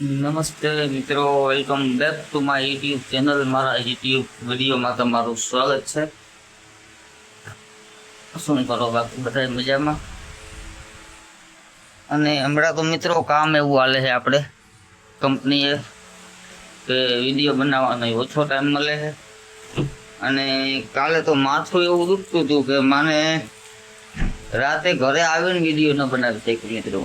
નમસ્તે મિત્રો, welcome back to my YouTube channel. મારા યુટ્યુબ વિડીયોમાં તમારું સ્વાગત છે. શું કરો બાકી બધા મજામાં? અને હમણાં તો મિત્રો કામ એવું હાલે છે આપણે કંપનીએ કે વિડીયો બનાવવાનો ઓછો ટાઈમ મળે છે. અને કાલે તો માથું એવું દુખતું હતું કે મને રાતે ઘરે આવીને વિડીયો ન બનાવી શક્યું મિત્રો.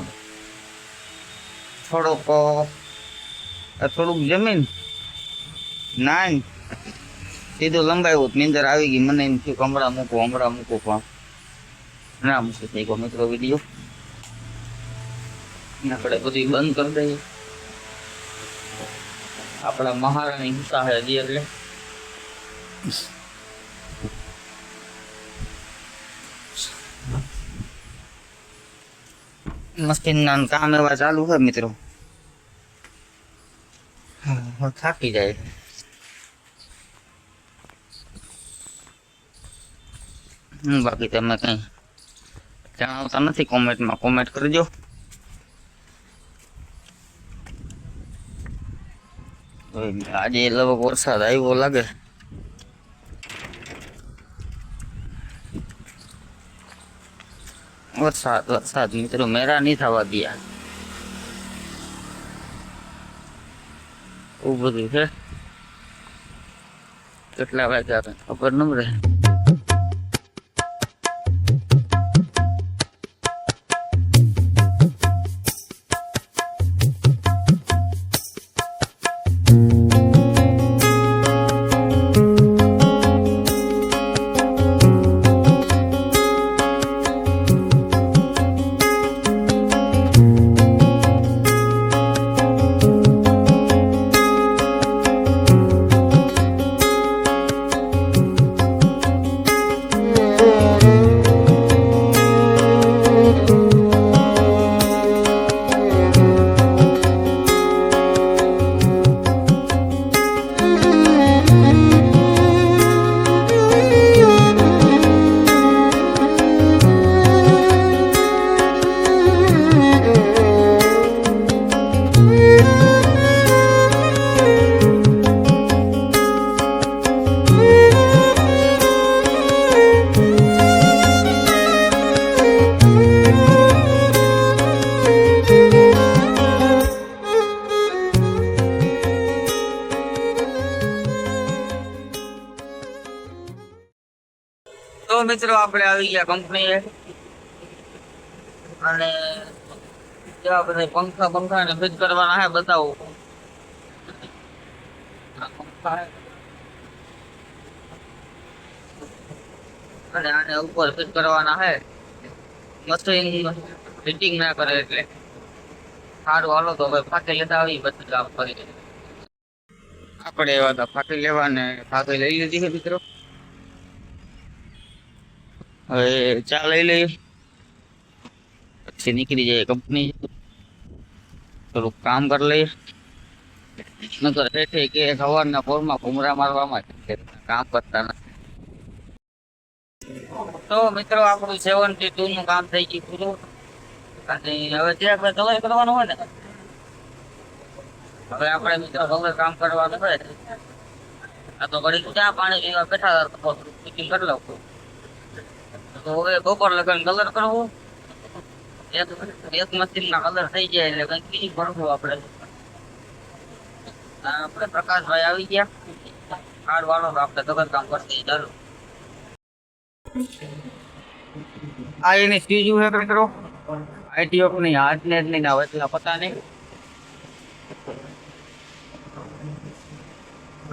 થોડુંક જમીન નાન સીધું લંબાયું, નીંદર આવી ગઈ. મને એમ થયું હમણાં મૂકું પણ ના મૂકી થઈ ગયો મિત્રો વિડીયો. આપણે બધી બંધ કરી દઈએ. આપણા મહારાણી હિંસા છે હજી એટલે મશીનના કામ એવા ચાલુ છે મિત્રો. થાકી જાય. બાકી તમે કઈ જણાવતા નથી કોમેન્ટમાં, કોમેન્ટ કરજો. આજે લગભગ વરસાદ આવ્યો લાગે. વરસાદ મિત્રો મેરા નહીં થવા દયા. એવું બધું છે. કેટલા વાગ્યા ખબર ન રહે. તો મિત્રો આપણે આવી ગયા કંપનીએ અને જેવા બધા પંખા ને ફિટ કરવાના છે બતાવો. અને આને ઉપર ફિટ કરવાના છે. મશીન ફિટિંગ ના કરે એટલે સારું. હાલો તો હવે ફાંકી લેતા આવી બધું કામ કરી. આપણે એવા હતા ફાંકી લેવા ને ફાંકી લઈ લીધી છે મિત્રો. હવે ચા લઈ લઈએ પછી નીકળી જાય કંપની. થોડુંક કામ કરી લઈએ. નકર હેઠે કે સવારના પોરમાં ઘુમરા મારવામાં કામ કરતા નથી. તો મિત્રો આપણું 72 નું કામ થઈ ગયું પૂરું. અને હવે જે આપણે કલર કરવાનું હોય ને, હવે આપણે મિત્રો કલર કામ કરવાનું હોય. આ તો ઘડી ચા પાણી પીવા બેઠા ફિટિંગ કરી લઉં. તો હવે બપોર લગન કલર કરવું. એક મશીન ના કલર થઈ જાય એટલે કઈ બીજી ભરવું આપણે. પ્રકાશભાઈ આવી ગયા. કાર્ડ વાળો આપણે કલર કામ કરતી ચાલુ. આ એની સ્ટીજુ છે મિત્રો. આઈટીઓક ની હાર્ડનેટ ની ના એટલા પતા નહીં.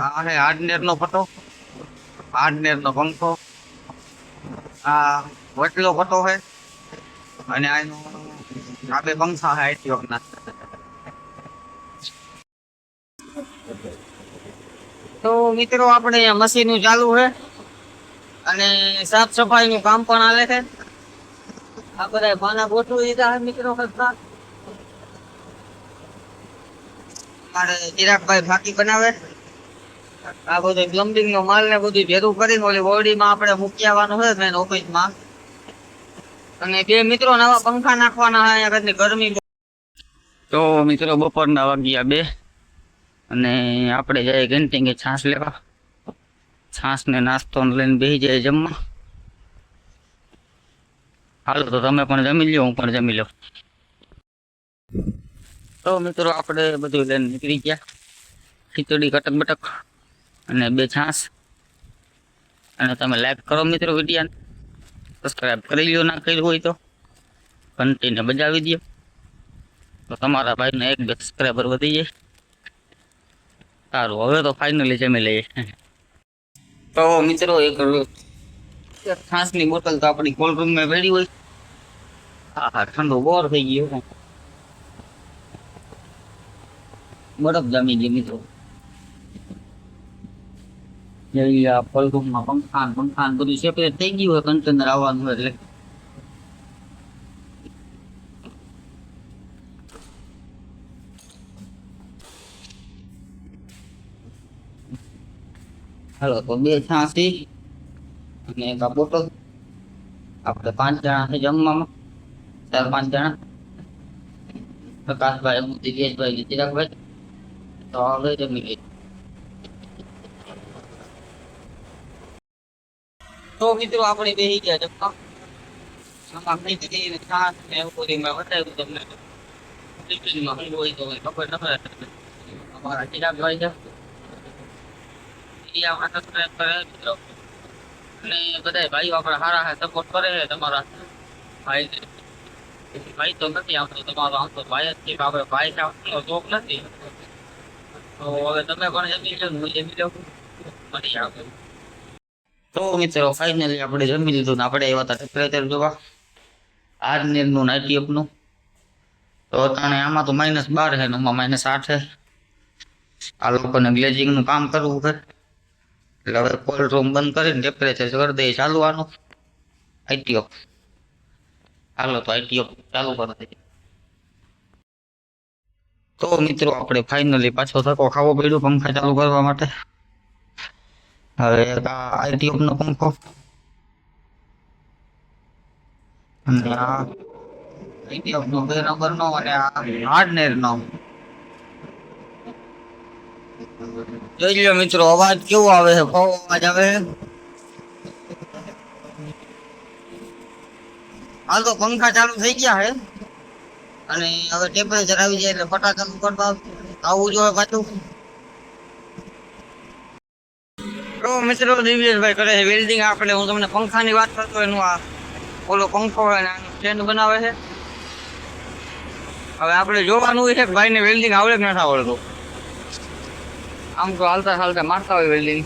આ છે હાર્ડનેટ નો પટો, હાર્ડનેટ નો પંખો. આ વટલો પટો છે અને આનો આ બે પંખા છે આઈટીઓક ના. તો મિત્રો આપણે મશીન ચાલુ છે અને સાફ સફાઈ નું કામ પણ હાલે છે. આ બધા પાના ગોઠવી દીધા છે મિત્રો. મારે ચિરાગભાઈ ફાકી બનાવે. આ બધું પ્લમ્બિંગ નો માલ ને બધું ભેરું કરીને ઓલી બોડીમાં આપણે મૂકી આવવાનું છે મેન ઓફિસમાં. અને બે મિત્રો નવા પંખા નાખવાના છે. ગરમી તો મિત્રો બપોરના વાગ્યા 2 અને આપણે જઈએ કેન્ટીન કે છાશ લેવા. છાશ ને નાસ્તો લઈને બેસી જાય જમવા. હાલો તો તમે પણ જમી લ્યો, હું પણ જમી લઉં. તો મિત્રો આપણે બધું લઈને નીકળી ગયા. ખીચડી કટક બટક અને 2 છાશ. અને તમે લાઈક કરો મિત્રો વિડીયોને, સબસ્ક્રાઈબ કરી લ્યો ના કર્યું હોય તો ઘંટીને બજાવી દો તો તમારા ભાઈને 1-2 સબસ્ક્રાઈબર વધી જાય. સારું, હવે તો ફાઇનલી જમી લઈએ. તો મિત્રો એક છાશની બોટલ તો આપણી કોલ્ડ રૂમમાં પડી હોય. હા ઠંડુ બોર થઈ ગયો, બરફ જામી ગઈ મિત્રો. કોલ્ડ રૂમમાં પંખા બધું સેપરેટ થઈ ગયું હોય, કન્ટેનર આવવાનું એટલે. હાલો તો 2 છાશી અને 1 બોટલ. આપણે 5 જણા છે જમવામાં, 4-5 જણા. પ્રકાશભાઈ, દિગેશભાઈ, ચિરાગભાઈ. તો હવે જમી લઈએ. તો મિત્રો આપણે બેસી ગયા જમવા. આમાં ખીચડી છાશ ને એવું બધું મેં બતાવ્યું તમને. ખીચડીમાં શું હોય તો ખબર ન પડે. અમારા ચિરાગભાઈ છે, સબસ્ક્રાઇબ કરે મિત્રો. અને બધા ભાઈઓ આપણા સારા છે, સપોર્ટ કરે છે. તમારા ભાઈ તો નથી આવતો, તમારો આમ તો ભાઈ જ છે. આપણે ભાઈ આવતો શોખ નથી. તો હવે તમે પણ જમી લો, હું જમી લઉં, મળી આવે. તો મિત્રો ફાઇનલી આપણે જમી લીધું ને આપણે આવ્યા હતા ટેમ્પરેચર જોવા આજનેરનું નાઇટીઅપનું. તો અત્યારે આમાં તો -12 છે ને આમાં -8 છે. આ લોકોને ગ્લેઝિંગનું કામ કરવું છે એટલે હવે કોલ્ડ રૂમ બંધ કરીને ટેમ્પરેચર કરી દઈએ ચાલુ આનું આઈટીઓપ. હાલો તો આઈટીઓપ ચાલુ કરી દઈએ. તો મિત્રો આપણે ફાઇનલી પાછો ધક્કો ખાવો પડ્યો પંખા ચાલુ કરવા માટે. હવે આઈટીઓપ નો પંખો અને આ આઈટીઓપ નો 2 નંબરનો અને આ હાર્ડનેર નો. જોઈ લો મિત્રો અવાજ કેવો આવે છે, બહુ અવાજ આવે છે. હાલ તો પંખા ચાલુ થઈ ગયા છે અને હવે ટેમ્પરેચર આવી જાય એટલે ફટાકડ કરવા આવવું જોઈએ પાછું. તો મિત્રો દિવ્યેશભાઈ કરે છે વેલ્ડિંગ. આપણે હું તમને પંખાની વાત કરતો એનું આ ઓલો પંખો હોય ને સ્ટેન્ડ બનાવે છે. હવે આપણે જોવાનું છે કે ભાઈને વેલ્ડિંગ આવડે કે નથી આવડતું. આમ તો હાલતા હાલતા મારતા હોય વેલ્ડિંગ.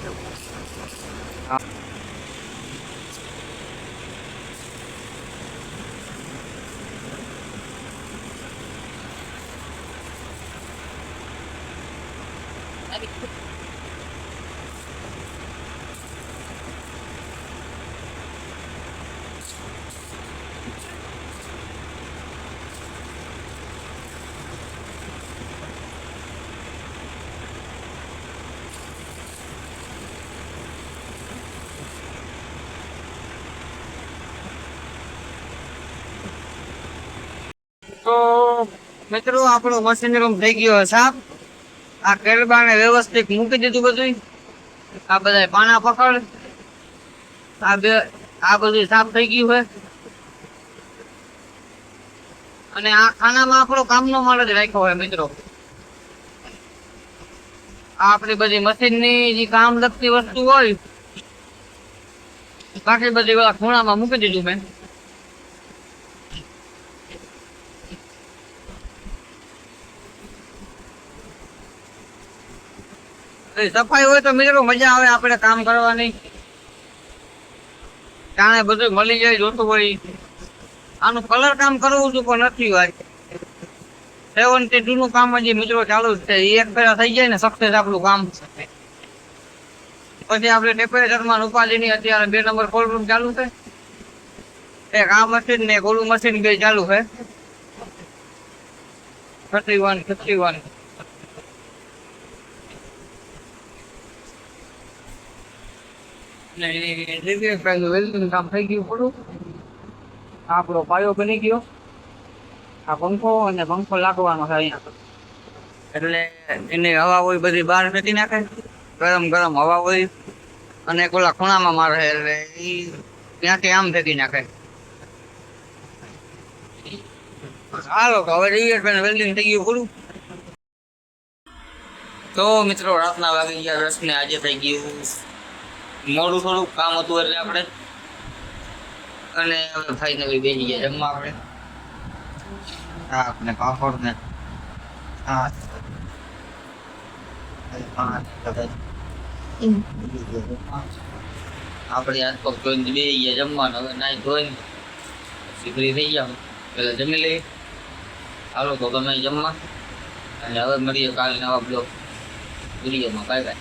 તો મિત્રો આપણો મશીન રૂમ થઈ ગયો સાફ. આ કેરબાને વ્યવસ્થિત મૂકી દીધું બધું. આ બધા પાના પકડ આ બધું સાફ થઈ ગયું છે. અને આ ખાનામાં આપણો કામનો માલ જ રાખ્યો હોય મિત્રો. આ આપણી બધી મશીનની જે કામ લગતી વસ્તુ હોય બાકી બધી ખૂણામાં મૂકી દીધું મેં. સફાઈ હોય તો મિત્રો મજા આવે આપણે કામ કરવાની. જાણે બધું મળી જાય જોતું હોય. આનું કલર કામ કરવું હતું પણ નથી હોય. 72 નું કામ હજી મિત્રો ચાલુ જ છે. એક ફેરા થઈ જાય ને સક્સેસ આપણું કામ. પછી આપણે ટેમ્પરેચરમાં ઉપાધિની અત્યારે 2 નંબર કોલ્ડ રૂમ ચાલુ છે. એક આ મશીન ને ઓલું મશીન 2 ચાલુ છે. 31 વેલ્ડિંગ કામ થઈ ગયું પૂરું. આપણો પાયો બની ગયો. આ પંખો અને પંખો લાગવાનો છે અહીંયા, એટલે એની હવા હોય બધી બહાર ફેંકી નાખે, ગરમ ગરમ હવા હોય અને ઓલા ખૂણામાં મારે એટલે એ ત્યાંથી આમ ફેંકી નાખે. હાલો તો હવે વેલ્ડિંગ થઈ ગયું પૂરું. તો મિત્રો રાતના વાગી ગયા 10 ને આજે થઈ ગયું મોડું, થોડું કામ હતું એટલે આપણે, અને હવે ફાઇનલી બેસી ગયા જમવા આપણે. શાક ને પાપડ ને આપણે આજ પગ જોઈને બેસી ગયા જમવાનું. હવે નાઈ ધોઈને ફ્રી થઈ જાવ પેલા જમી લઈએ. હાલો તો તમે જમવા, અને હવે મળીએ કાલે નવા બ્લોગ વિડીયોમાં. Bye bye.